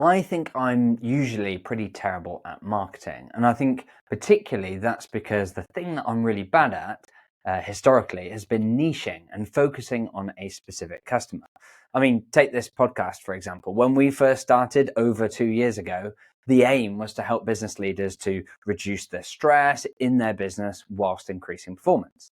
I think I'm usually pretty terrible at marketing. And I think particularly that's because the thing that I'm really bad at historically has been niching and focusing on a specific customer. I mean, take this podcast, for example. When we first started over 2 years ago, the aim was to help business leaders to reduce their stress in their business whilst increasing performance.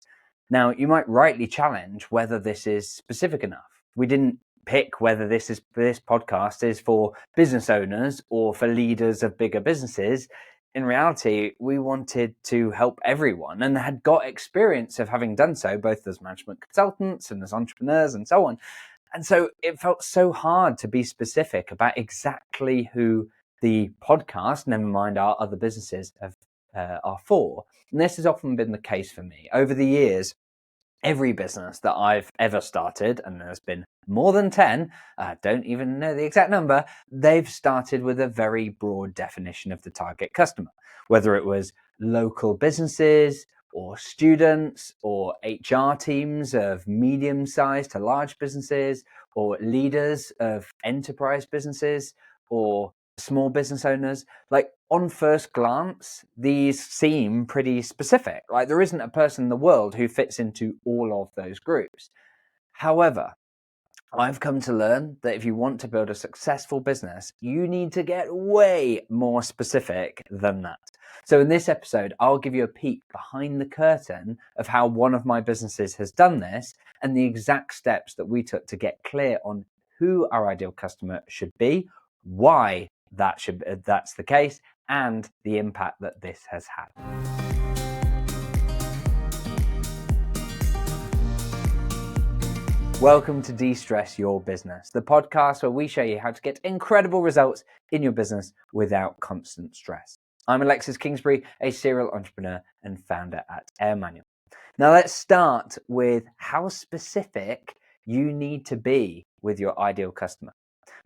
Now, you might rightly challenge whether this is specific enough. We didn't pick whether this podcast is for business owners or for leaders of bigger businesses. In reality, we wanted to help everyone and had got experience of having done so, both as management consultants and as entrepreneurs and so on. And so it felt so hard to be specific about exactly who the podcast, never mind our other businesses, are for. And this has often been the case for me. Over the years, every business that I've ever started, and there's been more than 10, I don't even know the exact number, they've started with a very broad definition of the target customer, whether it was local businesses or students or HR teams of medium-sized to large businesses or leaders of enterprise businesses or small business owners. Like, on first glance, these seem pretty specific. Like, there isn't a person in the world who fits into all of those groups. However, I've come to learn that if you want to build a successful business, you need to get way more specific than that. So in this episode, I'll give you a peek behind the curtain of how one of my businesses has done this and the exact steps that we took to get clear on who our ideal customer should be, why that's the case, and the impact that this has had. Welcome to De-Stress Your Business, the podcast where we show you how to get incredible results in your business without constant stress. I'm Alexis Kingsbury, a serial entrepreneur and founder at AirManual. Now let's start with how specific you need to be with your ideal customer.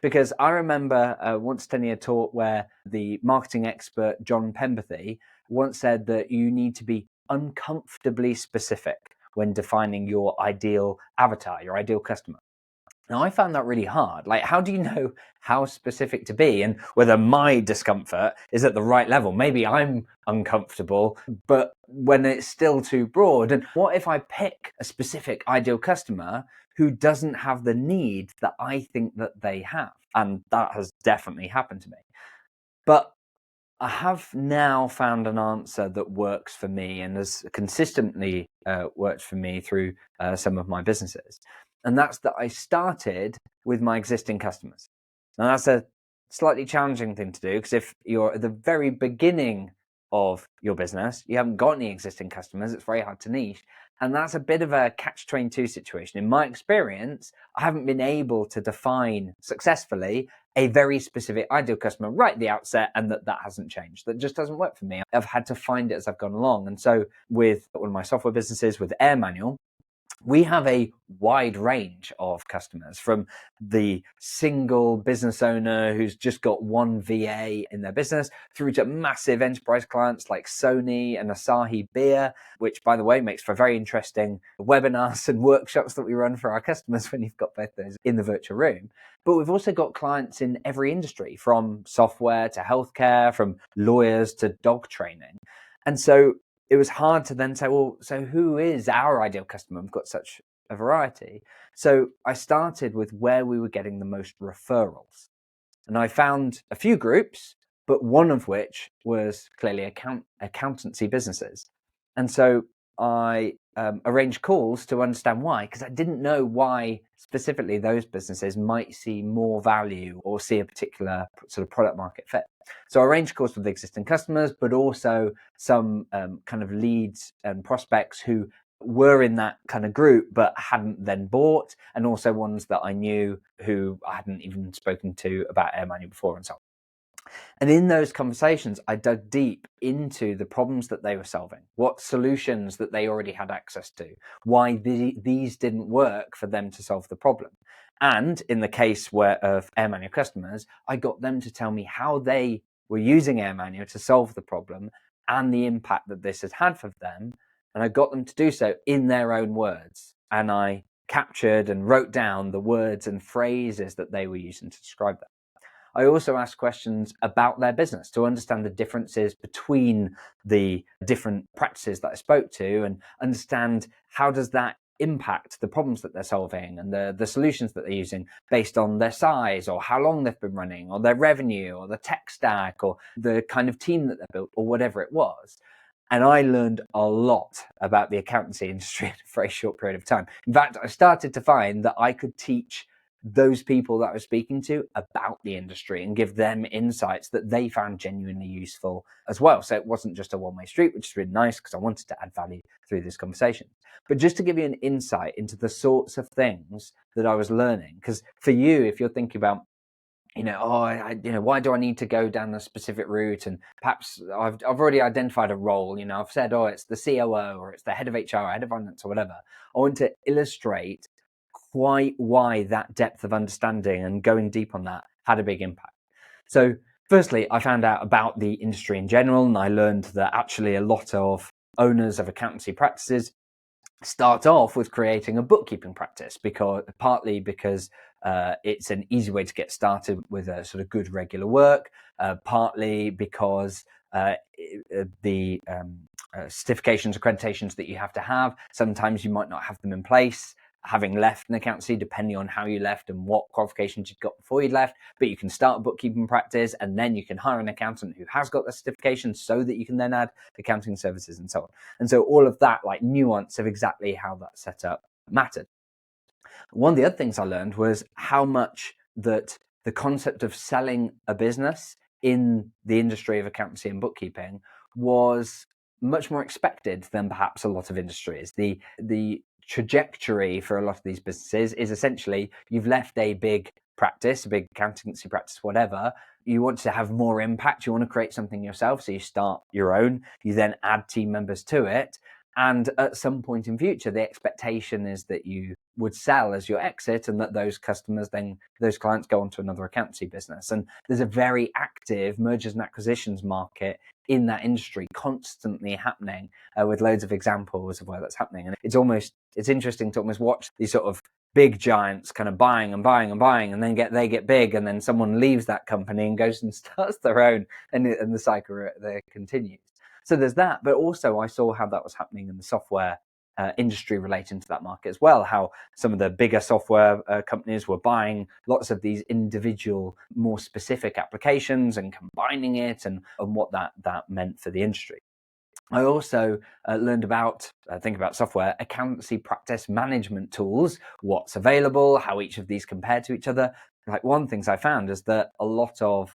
Because I remember once attending a talk where the marketing expert John Pemberthy once said that you need to be uncomfortably specific when defining your ideal avatar, your ideal customer. Now, I found that really hard. Like, how do you know how specific to be and whether my discomfort is at the right level? Maybe I'm uncomfortable, but when it's still too broad. And what if I pick a specific ideal customer who doesn't have the need that I think that they have? And that has definitely happened to me. But I have now found an answer that works for me and has consistently worked for me through some of my businesses. And that's that I started with my existing customers. Now, that's a slightly challenging thing to do because if you're at the very beginning of your business, you haven't got any existing customers, it's very hard to niche. And that's a bit of a catch-22 situation. In my experience, I haven't been able to define successfully a very specific ideal customer right at the outset, and that hasn't changed. That just doesn't work for me. I've had to find it as I've gone along. And so with one of my software businesses, with AirManual, we have a wide range of customers, from the single business owner who's just got one VA in their business through to massive enterprise clients like Sony and Asahi Beer, which, by the way, makes for very interesting webinars and workshops that we run for our customers when you've got both those in the virtual room. But we've also got clients in every industry, from software to healthcare, from lawyers to dog training. And so it was hard to then say, well, so who is our ideal customer? We've got such a variety. So I started with where we were getting the most referrals. And I found a few groups, but one of which was clearly accountancy businesses. And so I arranged calls to understand why, because I didn't know why specifically those businesses might see more value or see a particular sort of product market fit. So I arranged calls with existing customers, but also some kind of leads and prospects who were in that kind of group but hadn't then bought, and also ones that I knew who I hadn't even spoken to about AirManual before and so on. And in those conversations, I dug deep into the problems that they were solving, what solutions that they already had access to, why these didn't work for them to solve the problem. And in the case of AirManual customers, I got them to tell me how they were using AirManual to solve the problem and the impact that this has had for them. And I got them to do so in their own words. And I captured and wrote down the words and phrases that they were using to describe that. I also asked questions about their business to understand the differences between the different practices that I spoke to, and understand how does that impact the problems that they're solving and the solutions that they're using based on their size, or how long they've been running, or their revenue, or the tech stack, or the kind of team that they're built, or whatever it was. And I learned a lot about the accountancy industry in a very short period of time. In fact, I started to find that I could teach those people that I was speaking to about the industry and give them insights that they found genuinely useful as well. So it wasn't just a one-way street, which is really nice because I wanted to add value through this conversation. But just to give you an insight into the sorts of things that I was learning, because for you, if you're thinking about, why do I need to go down a specific route? And perhaps I've already identified a role. I've said, it's the COO, or it's the head of HR, or head of finance, or whatever. I want to illustrate quite why that depth of understanding and going deep on that had a big impact. So firstly, I found out about the industry in general, and I learned that actually a lot of owners of accountancy practices start off with creating a bookkeeping practice, partly because it's an easy way to get started with a sort of good regular work, partly because the certifications, accreditations that you have to have, sometimes you might not have them in place, having left an accountancy, depending on how you left and what qualifications you'd got before you left. But you can start a bookkeeping practice, and then you can hire an accountant who has got the certification so that you can then add accounting services and so on. And so all of that nuance of exactly how that's set up mattered. One of the other things I learned was how much that the concept of selling a business in the industry of accountancy and bookkeeping was much more expected than perhaps a lot of industries. The trajectory for a lot of these businesses is essentially you've left a big practice, a big accountancy practice, whatever. You want to have more impact. You want to create something yourself. So you start your own. You then add team members to it. And at some point in future, the expectation is that you would sell as your exit, and that those clients go on to another accountancy business. And there's a very active mergers and acquisitions market in that industry constantly happening, with loads of examples of where that's happening. And it's interesting to almost watch these sort of big giants kind of buying and buying and buying, and then they get big, and then someone leaves that company and goes and starts their own, and the cycle there continues. So there's that, but also I saw how that was happening in the software industry relating to that market as well, how some of the bigger software companies were buying lots of these individual, more specific applications and combining it, and what that meant for the industry. I also learned about, think about software, accountancy practice management tools, what's available, how each of these compare to each other. Like, one of the things I found is that a lot of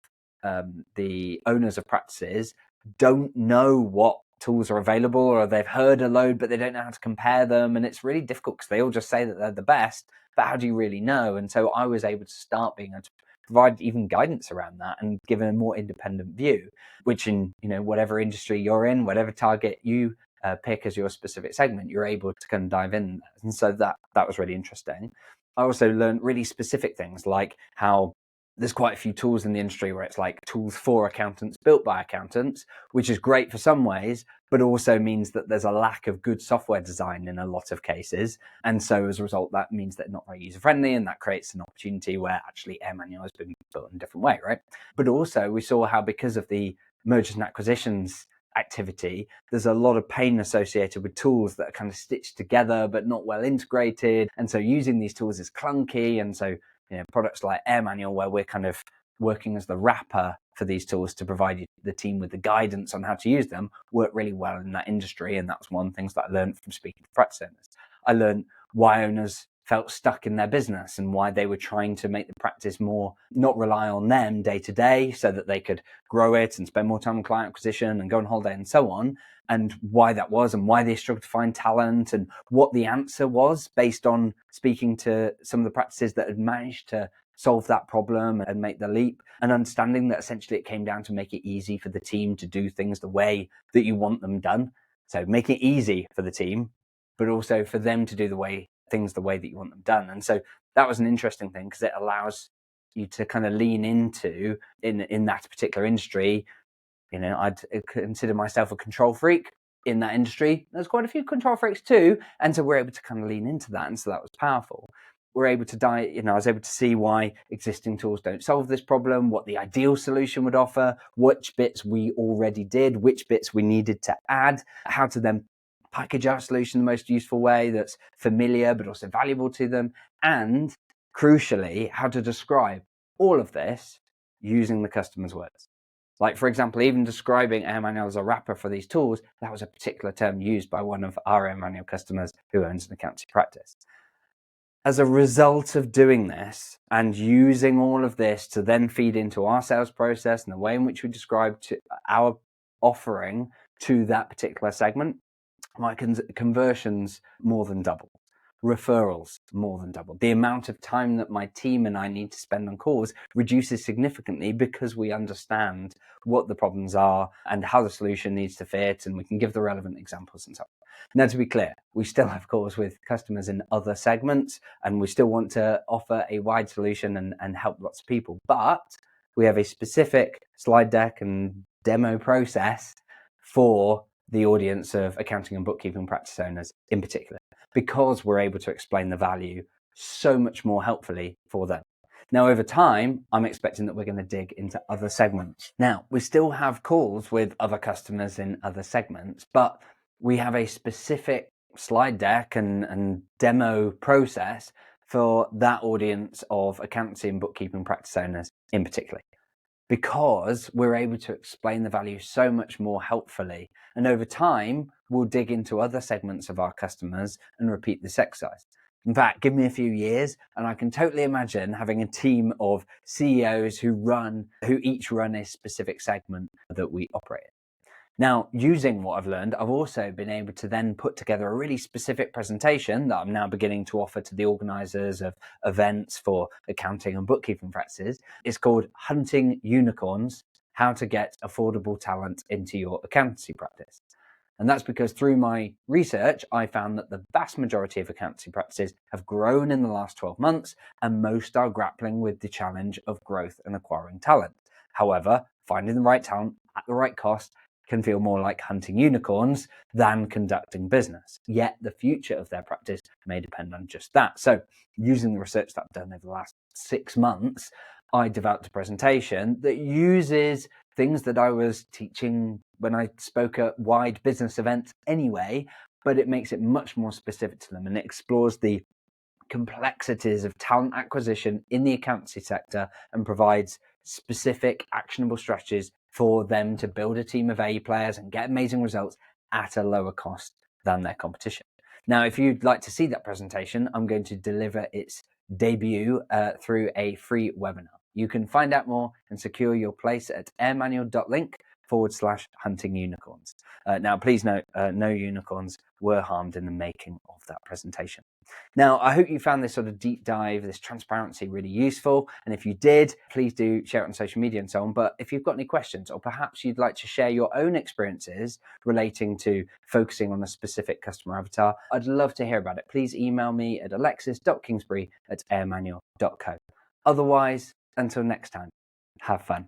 the owners of practices don't know what tools are available, or they've heard a load, but they don't know how to compare them. And it's really difficult because they all just say that they're the best, but how do you really know? And so I was able to start being able to provide even guidance around that and give a more independent view, which in, whatever industry you're in, whatever target you pick as your specific segment, you're able to kind of dive in. And so that was really interesting. I also learned really specific things, like how there's quite a few tools in the industry where it's like tools for accountants, built by accountants, which is great for some ways, but also means that there's a lack of good software design in a lot of cases. And so as a result, that means that it's not very user-friendly, and that creates an opportunity where actually AirManual has been built in a different way, right? But also we saw how, because of the mergers and acquisitions activity, there's a lot of pain associated with tools that are kind of stitched together but not well integrated. And so using these tools is clunky. And so products like AirManual, where we're kind of working as the wrapper for these tools to provide the team with the guidance on how to use them, work really well in that industry. And that's one of the things that I learned from speaking to practice owners. I learned why owners felt stuck in their business and why they were trying to make the practice more, not rely on them day to day, so that they could grow it and spend more time on client acquisition and go on holiday and so on, and why that was, and why they struggled to find talent, and what the answer was based on speaking to some of the practices that had managed to solve that problem and make the leap, and understanding that essentially it came down to make it easy for the team to do things the way that you want them done. So make it easy for the team, but also for them to do things the way that you want them done. And so that was an interesting thing, because it allows you to kind of lean into, in that particular industry. I'd consider myself a control freak in that industry. There's quite a few control freaks too. And so we're able to kind of lean into that. And so that was powerful. we're able to I was able to see why existing tools don't solve this problem, what the ideal solution would offer, which bits we already did, which bits we needed to add, how to then package our solution the most useful way that's familiar but also valuable to them, and crucially, how to describe all of this using the customer's words. Like, for example, even describing AirManual as a wrapper for these tools, that was a particular term used by one of our AirManual customers who owns an accountancy practice. As a result of doing this and using all of this to then feed into our sales process and the way in which we describe to our offering to that particular segment, my conversions more than double. Referrals more than double. The amount of time that my team and I need to spend on calls reduces significantly because we understand what the problems are and how the solution needs to fit, and we can give the relevant examples and so on. Now, to be clear, we still have calls with customers in other segments and we still want to offer a wide solution and help lots of people, but we have a specific slide deck and demo process for the audience of accounting and bookkeeping practice owners in particular, because we're able to explain the value so much more helpfully for them. Now, over time, I'm expecting that we're going to dig into other segments. Now, we still have calls with other customers in other segments, but we have a specific slide deck and demo process for that audience of accountancy and bookkeeping practice owners in particular, because we're able to explain the value so much more helpfully. And over time, we'll dig into other segments of our customers and repeat this exercise. In fact, give me a few years and I can totally imagine having a team of CEOs who each run a specific segment that we operate in. Now, using what I've learned, I've also been able to then put together a really specific presentation that I'm now beginning to offer to the organizers of events for accounting and bookkeeping practices. It's called Hunting Unicorns: How to Get Affordable Talent into Your Accountancy Practice. And that's because through my research, I found that the vast majority of accountancy practices have grown in the last 12 months, and most are grappling with the challenge of growth and acquiring talent. However, finding the right talent at the right cost can feel more like hunting unicorns than conducting business. Yet the future of their practice may depend on just that. So using the research that I've done over the last 6 months, I developed a presentation that uses things that I was teaching when I spoke at wide business events anyway, but it makes it much more specific to them, and it explores the complexities of talent acquisition in the accountancy sector and provides specific actionable strategies for them to build a team of A players and get amazing results at a lower cost than their competition. Now, if you'd like to see that presentation, I'm going to deliver its debut through a free webinar. You can find out more and secure your place at airmanual.link/hunting unicorns. Now, please note, no unicorns were harmed in the making of that presentation. Now, I hope you found this sort of deep dive, this transparency really useful. And if you did, please do share it on social media and so on. But if you've got any questions, or perhaps you'd like to share your own experiences relating to focusing on a specific customer avatar, I'd love to hear about it. Please email me at alexis.kingsbury@airmanual.co. Otherwise, until next time, have fun.